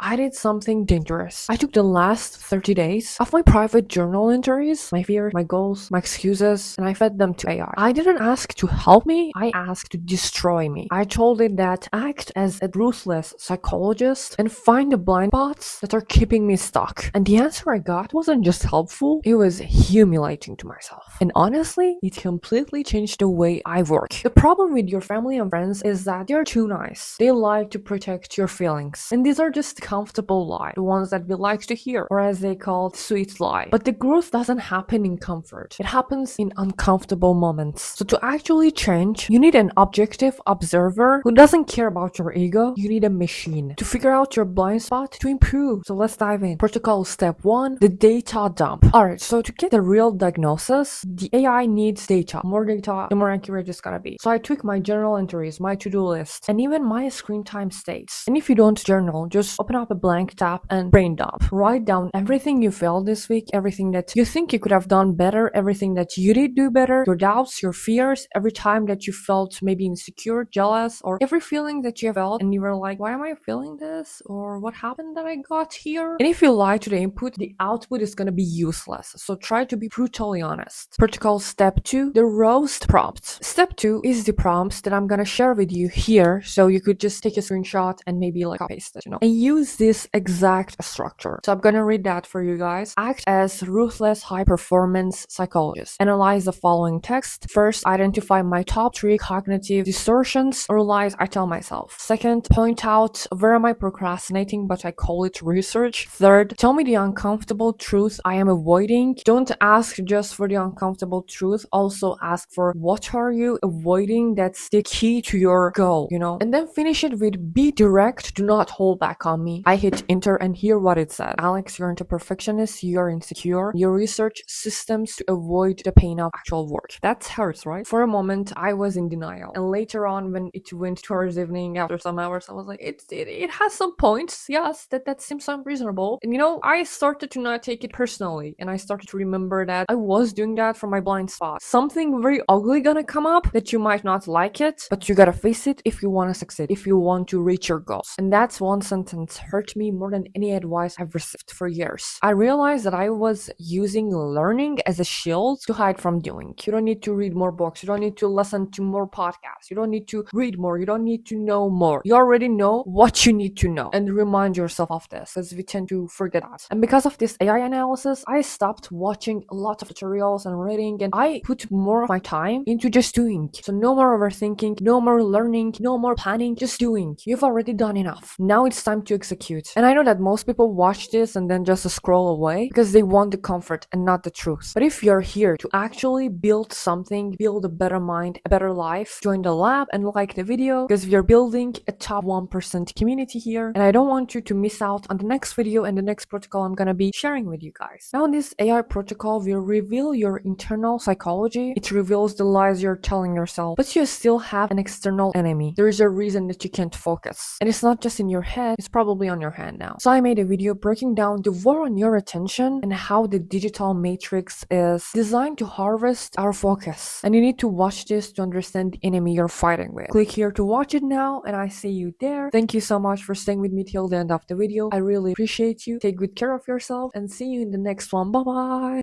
I did something dangerous. I took the last 30 days of my private journal entries, my fears, my goals, my excuses, and I fed them to AI. I didn't ask to help me, I asked to destroy me. I told it that act as a ruthless psychologist and find the blind spots that are keeping me stuck. And the answer I got wasn't just helpful, it was humiliating to myself. And honestly, it completely changed the way I work. The problem with your family and friends is that they're too nice. They like to protect your feelings. And these are just comfortable lies, the ones that we like to hear, or as they call it, sweet lie. But the growth doesn't happen in comfort. It happens in uncomfortable moments. So to actually change, you need an objective observer who doesn't care about your ego. You need a machine to figure out your blind spot to improve. So let's dive in. Protocol step 1, the data dump. Alright, so to get the real diagnosis, the AI needs data. More data, the more accurate it's gonna be. So I took my journal entries, my to-do list, and even my screen time states. And if you don't journal, just open up a blank tab and brain dump. Write down everything you felt this week, everything that you think you could have done better, everything that you did do better, your doubts, your fears, every time that you felt maybe insecure, jealous, or every feeling that you felt and you were like, why am I feeling this? Or what happened that I got here? And if you lie to the input, the output is gonna be useless. So try to be brutally honest. Protocol step 2, the roast prompts. Step 2 is the prompts that I'm gonna share with you here, so you could just take a screenshot and maybe like copy paste it, and use this exact structure. So I'm gonna read that for you guys. Act as ruthless high performance psychologist. Analyze the following text. First, identify my top 3 cognitive distortions or lies I tell myself. Second, point out where am I procrastinating but I call it research. Third, tell me the uncomfortable truth I am avoiding. Don't ask just for the uncomfortable truth, also ask for what are you avoiding that's the key to your goal, and then finish it with be direct, do not hold back on me. I hit enter and hear what it said. Alex, you're into perfectionist, you're insecure, you research systems to avoid the pain of actual work. That hurts, right? For a moment I was in denial, and later on when it went towards evening after some hours, I was like, it has some points, yes, that seems unreasonable. And I started to not take it personally, and I started to remember that I was doing that from my blind spot. Something very ugly gonna come up that you might not like it, but you gotta face it if you want to succeed, if you want to reach your goals. And that's one sentence hurt me more than any advice I've received for years. I realized that I was using learning as a shield to hide from doing. You don't need to read more books, you don't need to listen to more podcasts, you don't need to read more, you don't need to know more. You already know what you need to know, and remind yourself of this, as we tend to forget that. And because of this AI analysis, I stopped watching a lot of tutorials and reading, and I put more of my time into just doing. So no more overthinking, no more learning, no more planning, just doing. You've already done enough. Now it's time to execute. And I know that most people watch this and then just scroll away because they want the comfort and not the truth. But if you're here to actually build something, build a better mind, a better life, join the lab and like the video, because we are building a top 1% community here. And I don't want you to miss out on the next video and the next protocol I'm gonna be sharing with you guys. Now this AI protocol will reveal your internal psychology. It reveals the lies you're telling yourself, but you still have an external enemy. There is a reason that you can't focus. And it's not just in your head, it's probably on your hand now. So I made a video breaking down the war on your attention and how the digital matrix is designed to harvest our focus. And you need to watch this to understand the enemy you're fighting with. Click here to watch it now, and I see you there. Thank you so much for staying with me till the end of the video. I really appreciate you. Take good care of yourself and see you in the next one. Bye bye.